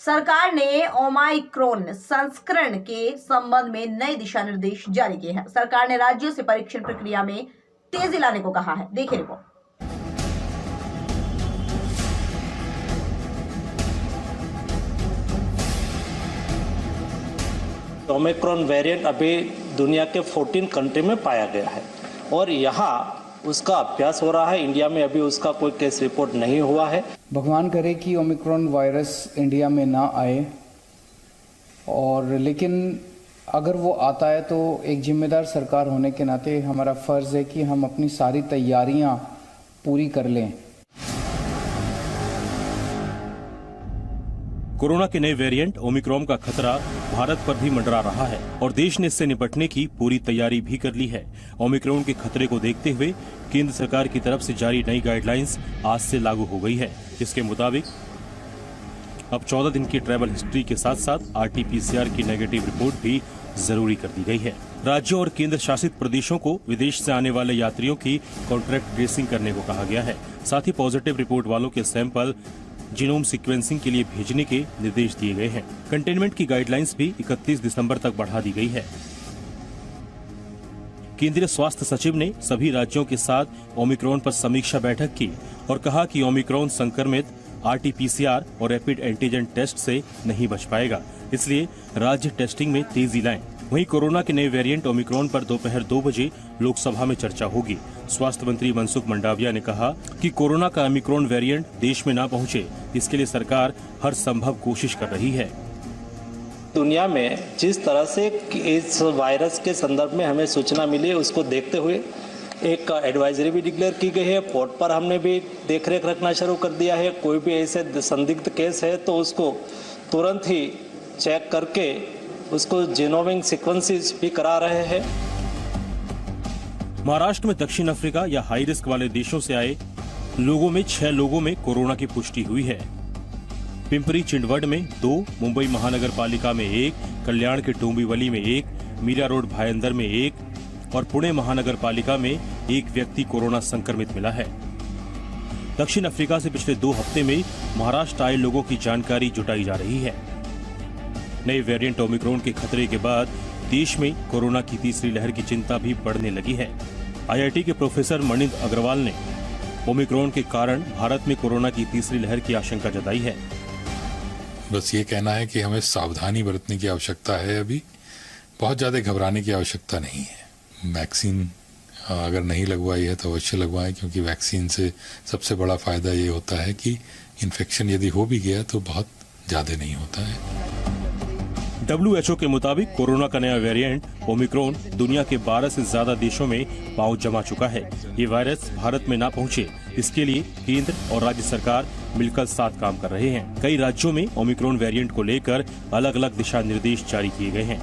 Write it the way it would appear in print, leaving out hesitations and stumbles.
सरकार ने ओमाइक्रॉन संस्करण के संबंध में नए दिशा निर्देश जारी किए हैं। सरकार ने राज्यों से परीक्षण प्रक्रिया में तेजी लाने को कहा है। देखिए रिपोर्ट। ओमिक्रॉन वेरिएंट अभी दुनिया के 14 कंट्री में पाया गया है और यहाँ उसका अभ्यास हो रहा है। इंडिया में अभी उसका कोई केस रिपोर्ट नहीं हुआ है। भगवान करे कि ओमिक्रॉन वायरस इंडिया में ना आए, और लेकिन अगर वो आता है तो एक जिम्मेदार सरकार होने के नाते हमारा फ़र्ज़ है कि हम अपनी सारी तैयारियां पूरी कर लें। कोरोना के नए वेरिएंट ओमिक्रॉन का खतरा भारत पर भी मंडरा रहा है और देश ने इससे निपटने की पूरी तैयारी भी कर ली है। ओमिक्रॉन के खतरे को देखते हुए केंद्र सरकार की तरफ से जारी नई गाइडलाइंस आज से लागू हो गई है, जिसके मुताबिक अब 14 दिन की ट्रैवल हिस्ट्री के साथ साथ RT-PCR की नेगेटिव रिपोर्ट भी जरूरी कर दी गई है। राज्यों और केंद्र शासित प्रदेशों को विदेश से आने वाले यात्रियों की कॉन्ट्रैक्ट ट्रेसिंग करने को कहा गया है। साथ ही पॉजिटिव रिपोर्ट वालों के सैंपल जीनोम सीक्वेंसिंग के लिए भेजने के निर्देश दिए गए हैं। कंटेनमेंट की गाइडलाइंस भी 31 दिसंबर तक बढ़ा दी गई है। केंद्रीय स्वास्थ्य सचिव ने सभी राज्यों के साथ ओमिक्रॉन पर समीक्षा बैठक की और कहा कि ओमिक्रॉन संक्रमित RT-PCR और रैपिड एंटीजन टेस्ट से नहीं बच पाएगा, इसलिए राज्य टेस्टिंग में तेजी लाएं। वहीं कोरोना के नए वेरिएंट ओमिक्रॉन पर दोपहर 2 बजे लोकसभा में चर्चा होगी। स्वास्थ्य मंत्री मनसुख मंडाविया ने कहा कि कोरोना का ओमिक्रॉन वेरिएंट देश में न पहुंचे, इसके लिए सरकार हर संभव कोशिश कर रही है। दुनिया में जिस तरह से इस वायरस के संदर्भ में हमें सूचना मिली, उसको देखते हुए एक एडवाइजरी भी डिक्लेयर की गई है। पोर्ट पर हमने भी देखरेख रखना शुरू कर दिया है। कोई भी ऐसे संदिग्ध केस है तो उसको तुरंत ही चेक करके उसको जीनोमिक सीक्वेंसेस भी करा रहे हैं। महाराष्ट्र में दक्षिण अफ्रीका या हाई रिस्क वाले देशों से आए लोगों में 6 लोगों में कोरोना की पुष्टि हुई है। पिंपरी चिंदवड में 2, मुंबई महानगर पालिका में 1, कल्याण के डोंबिवली में 1, मीरा रोड भायंदर में 1 और पुणे महानगर पालिका में 1 व्यक्ति कोरोना संक्रमित मिला है। दक्षिण अफ्रीका से पिछले 2 हफ्ते में महाराष्ट्र आए लोगों की जानकारी जुटाई जा रही है। नए वेरिएंट ओमिक्रॉन के खतरे के बाद देश में कोरोना की तीसरी लहर की चिंता भी बढ़ने लगी है। IIT के प्रोफेसर मणिंद्र अग्रवाल ने ओमिक्रॉन के कारण भारत में कोरोना की तीसरी लहर की आशंका जताई है। बस ये कहना है कि हमें सावधानी बरतने की आवश्यकता है। अभी बहुत ज़्यादा घबराने की आवश्यकता नहीं है। वैक्सीन अगर नहीं लगवाई है तो अवश्य लगवाएं, क्योंकि वैक्सीन से सबसे बड़ा फायदा ये होता है कि इन्फेक्शन यदि हो भी गया तो बहुत ज़्यादा नहीं होता है। WHO के मुताबिक कोरोना का नया वेरिएंट ओमिक्रॉन दुनिया के 12 से ज्यादा देशों में पांव जमा चुका है। ये वायरस भारत में ना पहुंचे, इसके लिए केंद्र और राज्य सरकार मिलकर साथ काम कर रहे हैं। कई राज्यों में ओमिक्रॉन वेरिएंट को लेकर अलग अलग दिशा निर्देश जारी किए गए हैं।